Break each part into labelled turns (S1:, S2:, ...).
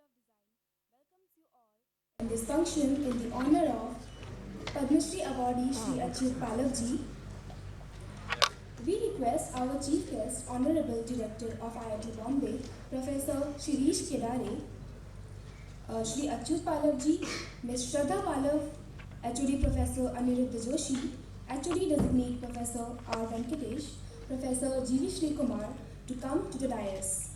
S1: of Design welcomes you all in this function in the honor of Padma Shri Awardee Shri Achyut Palav ji. We request our Chief Guest, Honorable Director of IIT Bombay, Professor Shri Kedare, Shri Achyut Palav ji, Ms. Shraddha Palav, HOD Professor Aniruddha Joshi, HOD Designate Professor R. Venkatesh, Professor Shri Kumar to come to the dais.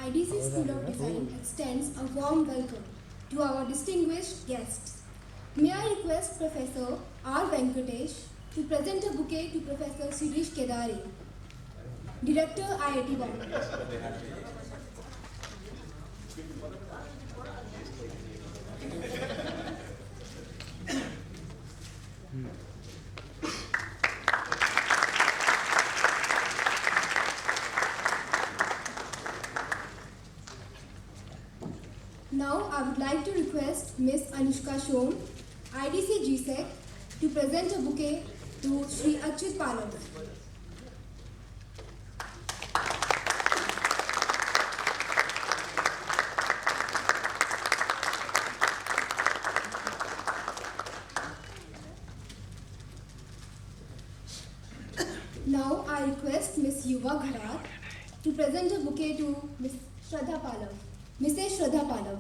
S1: IDC School of Design extends a warm welcome to our distinguished guests. May I request Professor R. Venkatesh to present a bouquet to Professor Shri Kedare, Director IIT Bombay. Now I would like to request Ms. Anushka Shom, IDC GSEC, to present a bouquet to Shri Achyut Palav. Now I request Ms. Yuva Gharat to present a bouquet to Ms. Shraddha Palav. Mrs. Shraddha Palav.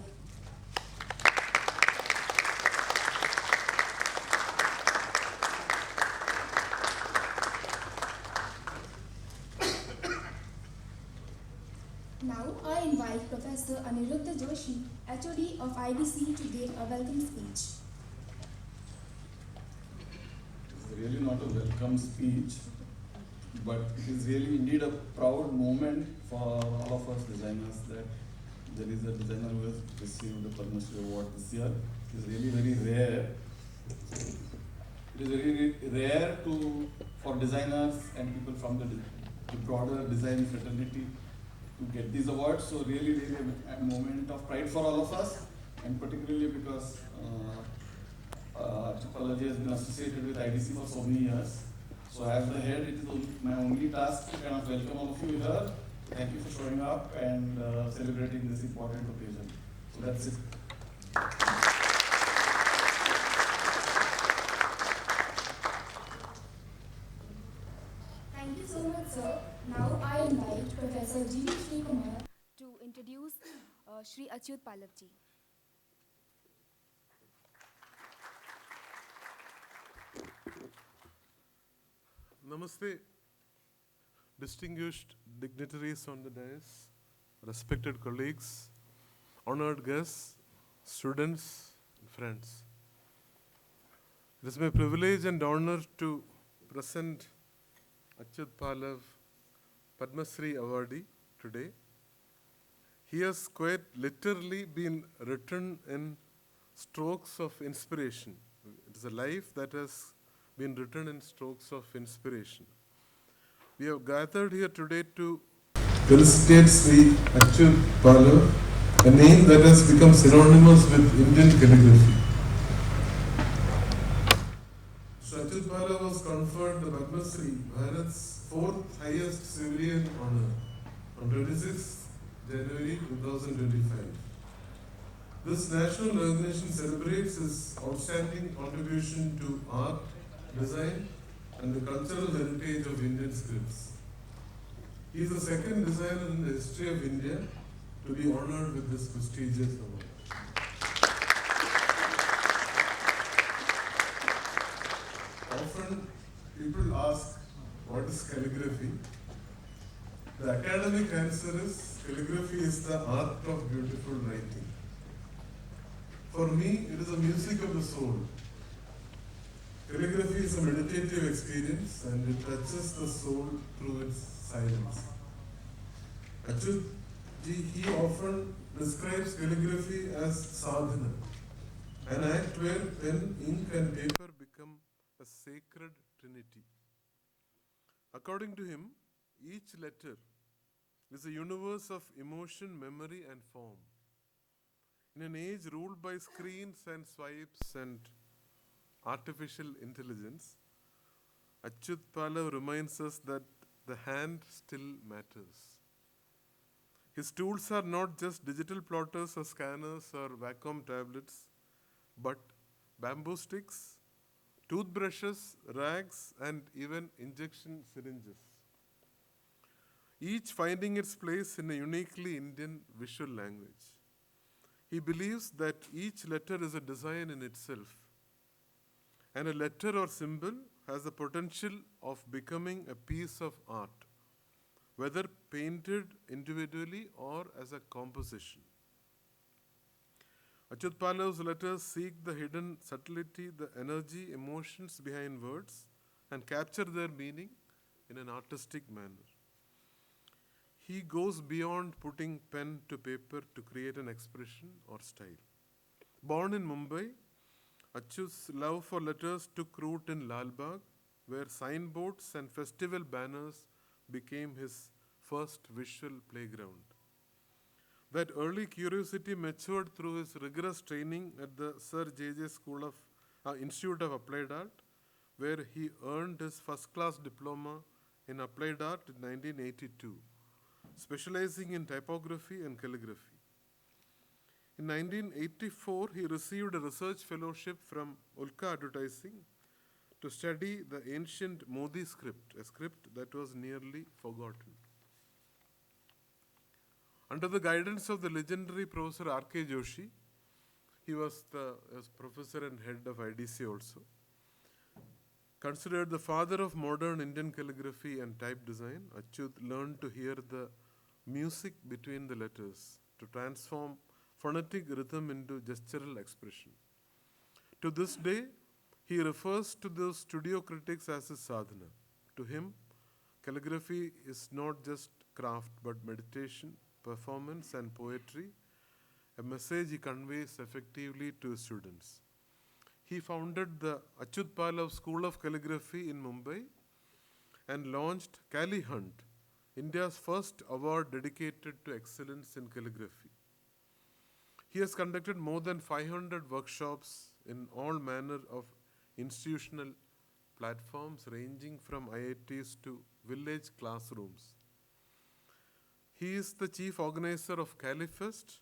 S1: Now I invite Professor Aniruddha Joshi, HOD of IDC, to give a welcome speech.
S2: It's really not a welcome speech, but it is really indeed a proud moment for all of us designers that there is a designer who has received the Padma Shri Award this year. It is really very rare. It is very rare for designers and people from the broader design fraternity to get these awards. So really a moment of pride for all of us, and particularly because Palav has been associated with IDC for so many years. So as the head, it is my only task to kind of welcome all of you here. Thank you for showing up and celebrating this important occasion. So that's it.
S1: Thank you so much, sir. Now I invite Professor Shri Kumar to introduce Shri Achyut Palav ji.
S3: Namaste, distinguished dignitaries on the dais, respected colleagues, honored guests, students, and friends. It is my privilege and honor to present Achyut Palav Padma Shri Awardee today. He has quite literally been written in strokes of inspiration. It is a life that has been written in strokes of inspiration. We have gathered here today to felicitate Shri Achyut Palav, a name that has become synonymous with Indian calligraphy. Shri Achyut Palav was conferred the Padma Shri, Bharat's fourth highest civilian honor, on 26 January 2025. This national recognition celebrates his outstanding contribution to art, design, and the cultural heritage of Indian scripts. He is the second designer in the history of India to be honored with this prestigious award. Often people ask, what is calligraphy? The academic answer is, calligraphy is the art of beautiful writing. For me, it is a music of the soul. Calligraphy is a meditative experience and it touches the soul through its silence. Achyut ji, he often describes calligraphy as sadhana, an act where pen, ink, and paper become a sacred trinity. According to him, each letter is a universe of emotion, memory, and form. In an age ruled by screens and swipes and artificial intelligence, Achyut Palav reminds us that the hand still matters. His tools are not just digital plotters or scanners or vacuum tablets, but bamboo sticks, toothbrushes, rags, and even injection syringes, each finding its place in a uniquely Indian visual language. He believes that each letter is a design in itself, and a letter or symbol has the potential of becoming a piece of art, whether painted individually or as a composition. Achyut Palav's letters seek the hidden subtlety, the energy, emotions behind words, and capture their meaning in an artistic manner. He goes beyond putting pen to paper to create an expression or style. Born in Mumbai, Achyut's love for letters took root in Lalbagh, where signboards and festival banners became his first visual playground. That early curiosity matured through his rigorous training at the Sir J.J. Institute of Applied Art, where he earned his first-class diploma in Applied Art in 1982, specializing in typography and calligraphy. In 1984, he received a research fellowship from Ulka Advertising to study the ancient Modi script, a script that was nearly forgotten. Under the guidance of the legendary Professor R.K. Joshi, he was professor and head of IDC also, considered the father of modern Indian calligraphy and type design, Achyut learned to hear the music between the letters, to transform phonetic rhythm into gestural expression. To this day, he refers to those studio critics as his sadhana. To him, calligraphy is not just craft but meditation, performance, and poetry, a message he conveys effectively to his students. He founded the Achyut Palav School of Calligraphy in Mumbai and launched Cali Hunt, India's first award dedicated to excellence in calligraphy. He has conducted more than 500 workshops in all manner of institutional platforms ranging from IITs to village classrooms. He is the chief organizer of CaliFest,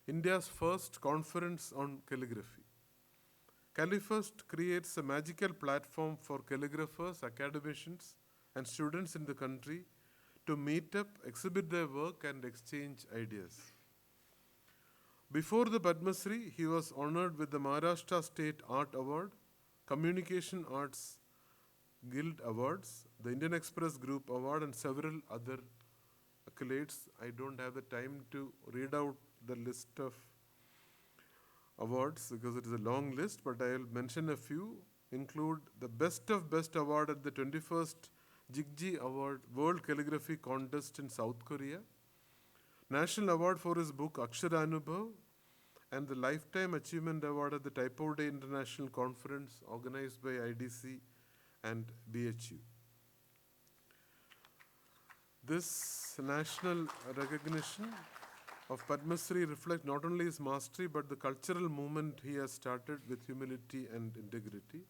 S3: India's first conference on calligraphy. CaliFest creates a magical platform for calligraphers, academicians, and students in the country to meet up, exhibit their work, and exchange ideas. Before the Padma Shri, he was honored with the Maharashtra State Art Award, Communication Arts Guild Awards, the Indian Express Group Award, and several other accolades. I don't have the time to read out the list of awards because it is a long list, but I'll mention a few. Include the Best of Best Award at the 21st Jigji Award World Calligraphy Contest in South Korea, National Award for his book Aksharanubhav, and the Lifetime Achievement Award at the Typo Day International Conference organized by IDC and BHU. This national recognition of Padma Shri reflects not only his mastery but the cultural movement he has started with humility and integrity.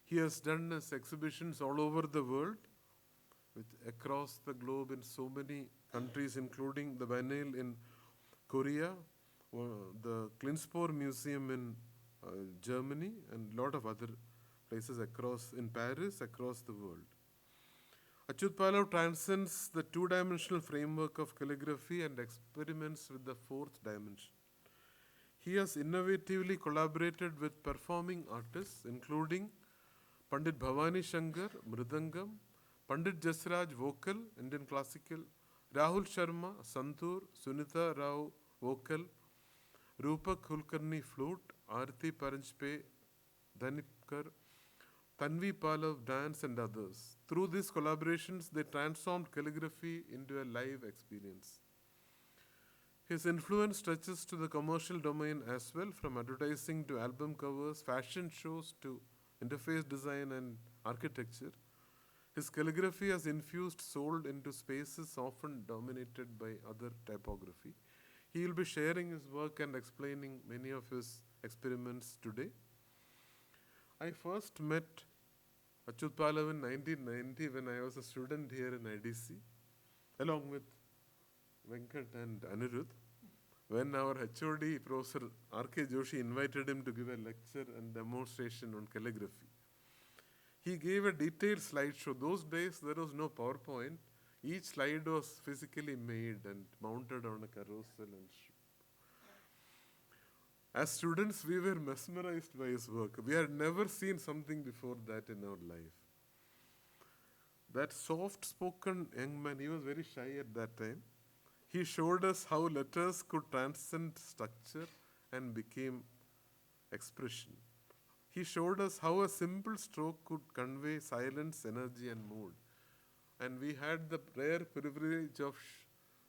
S3: He has done his exhibitions all over the world, across the globe in so many countries, including the Biennale in Korea, the Klinspor Museum in Germany, and a lot of other places in Paris, across the world. Achyut Palav transcends the two-dimensional framework of calligraphy and experiments with the fourth dimension. He has innovatively collaborated with performing artists, including Pandit Bhavani Shankar, Mridangam, Pandit Jasraj, Vocal, Indian Classical, Rahul Sharma, Santur, Sunita Rao, Vocal, Rupa Kulkarni flute, Arti Paranjpe, Dhanipkar, Tanvi Palav dance and others. Through these collaborations, they transformed calligraphy into a live experience. His influence stretches to the commercial domain as well, from advertising to album covers, fashion shows to interface design and architecture. His calligraphy has infused soul into spaces often dominated by other typography. He will be sharing his work and explaining many of his experiments today. I first met Achyut Palav in 1990 when I was a student here in IDC, along with Venkat and Anirudh, when our HOD, Professor R.K. Joshi, invited him to give a lecture and demonstration on calligraphy. He gave a detailed slideshow. Those days, there was no PowerPoint. Each slide was physically made and mounted on a carousel. As students, we were mesmerized by his work. We had never seen something before that in our life. That soft-spoken young man, he was very shy at that time. He showed us how letters could transcend structure and became expression. He showed us how a simple stroke could convey silence, energy, and mood. And we had the rare privilege of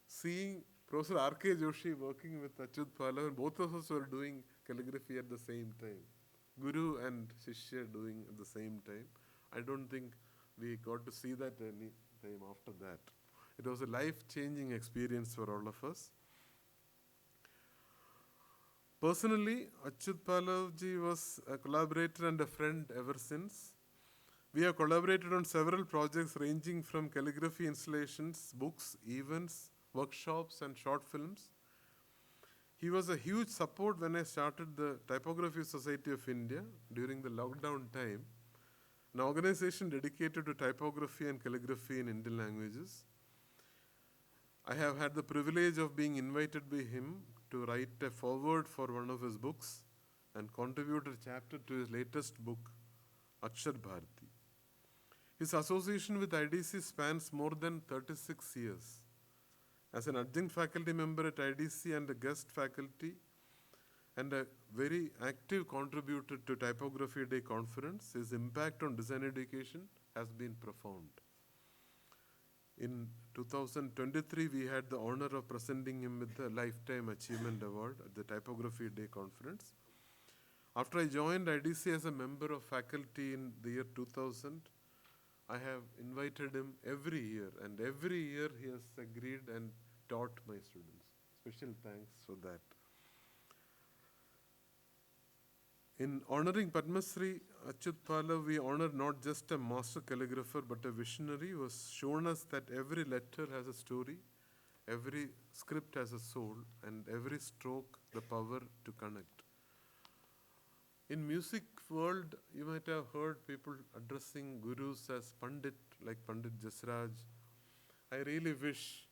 S3: seeing Professor R.K. Joshi working with Achyut Palav, and both of us were doing calligraphy at the same time. Guru and Shishya doing at the same time. I don't think we got to see that any time after that. It was a life-changing experience for all of us. Personally, Achyut Palavji was a collaborator and a friend ever since. We have collaborated on several projects ranging from calligraphy installations, books, events, workshops, and short films. He was a huge support when I started the Typography Society of India during the lockdown time, an organization dedicated to typography and calligraphy in Indian languages. I have had the privilege of being invited by him to write a foreword for one of his books and contribute a chapter to his latest book, Akshar Bharati. His association with IDC spans more than 36 years. As an adjunct faculty member at IDC and a guest faculty, and a very active contributor to Typography Day conference, his impact on design education has been profound. In 2023, we had the honor of presenting him with the Lifetime Achievement Award at the Typography Day conference. After I joined IDC as a member of faculty in the year 2000, I have invited him every year, and every year he has agreed and taught my students. Special thanks for that. In honoring Padma Shri Achyut Palav, we honor not just a master calligrapher but a visionary who has shown us that every letter has a story, every script has a soul, and every stroke the power to connect. In music world, you might have heard people addressing gurus as Pandit, like Pandit Jasraj. I really wish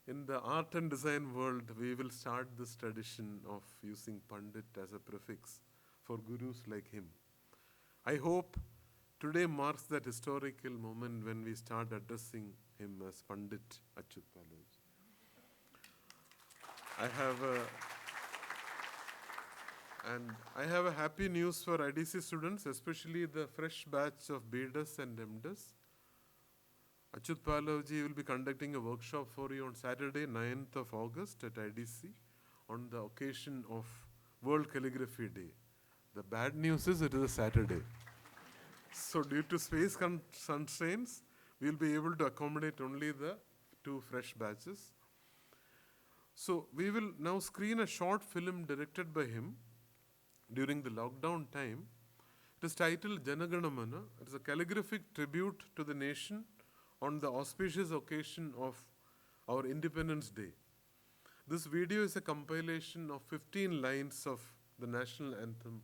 S3: in the art and design world, we will start this tradition of using Pandit as a prefix for gurus like him. I hope today marks that historical moment when we start addressing him as Pandit Achyut Palav. I have a happy news for IDC students, especially the fresh batch of BDS and MDS. Achyut Palavji will be conducting a workshop for you on Saturday, 9th of August at IDC on the occasion of World Calligraphy Day. The bad news is it is a Saturday. So due to space constraints, we will be able to accommodate only the 2 fresh batches. So we will now screen a short film directed by him during the lockdown time. It is titled Janaganamana. It is a calligraphic tribute to the nation on the auspicious occasion of our Independence Day. This video is a compilation of 15 lines of the national anthem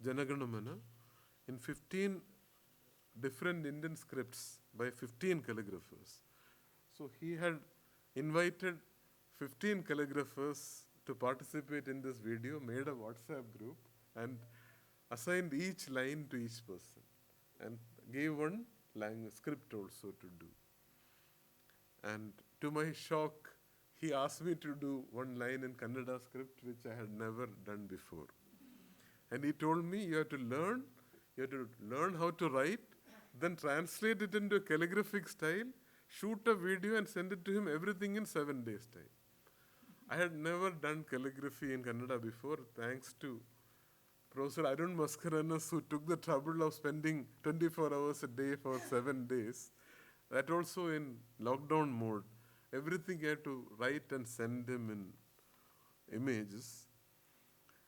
S3: Janaganamana in 15 different Indian scripts by 15 calligraphers. So he had invited 15 calligraphers to participate in this video, made a WhatsApp group, and assigned each line to each person, and gave one language script also to do. And to my shock, he asked me to do one line in Kannada script which I had never done before. And he told me you have to learn how to write, then translate it into a calligraphic style, shoot a video and send it to him, everything in 7 days time. I had never done calligraphy in Kannada before, thanks to Professor Arun Maskaranas, who took the trouble of spending 24 hours a day for 7 days. That also in lockdown mode. Everything I had to write and send him in images.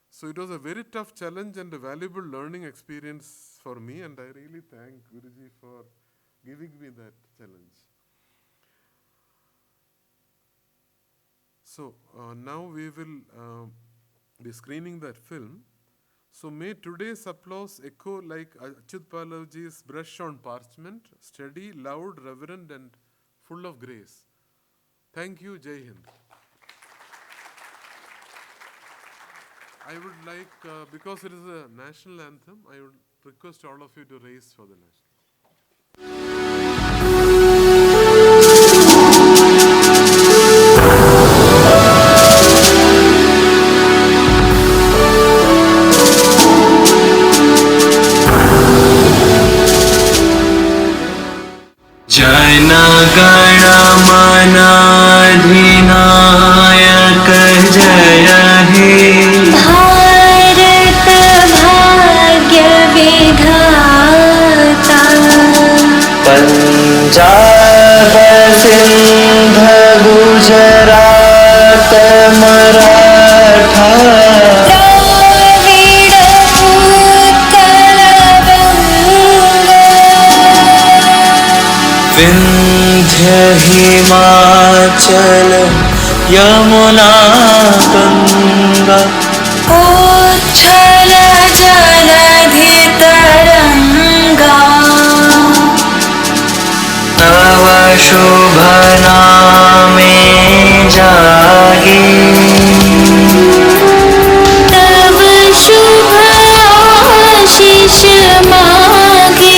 S3: So it was a very tough challenge and a valuable learning experience for me, and I really thank Guruji for giving me that challenge. So now we will be screening that film. So may today's applause echo like Achyut Palavji's brush on parchment, steady, loud, reverent, and full of grace. Thank you, Jai Hind. I would like, because it is a national anthem, I would request all of you to raise for the national.
S4: गणमनाधिनायक जय हे भारत भाग्य विधाता पंजाब सिंध गुजरात मराठा विंध्य हिमाचल यमुना गंगा उच्छल जलधि तरंगा तव शुभ नामे जागे तव शुभ आशीष मागे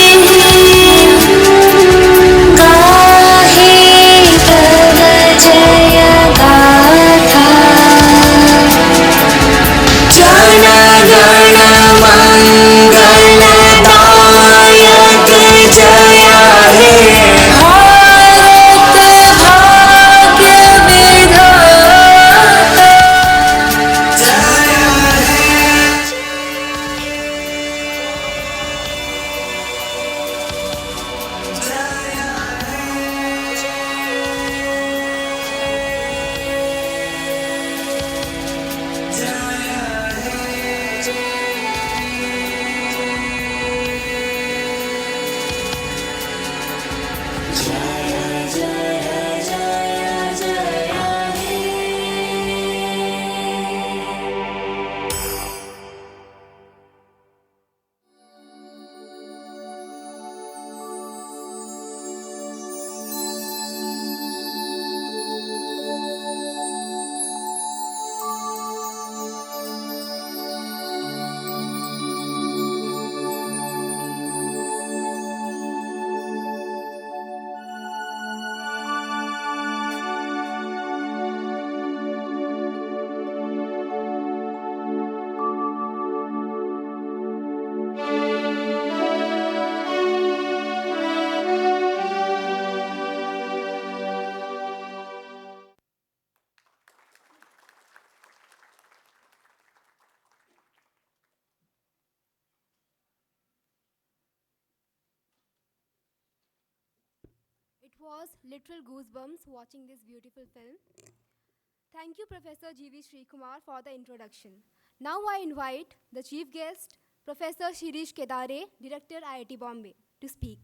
S1: It was literal goosebumps watching this beautiful film. Thank you, Professor G.V. Shri Kumar, for the introduction. Now I invite the chief guest, Professor Shirish Kedare, Director IIT Bombay, to speak.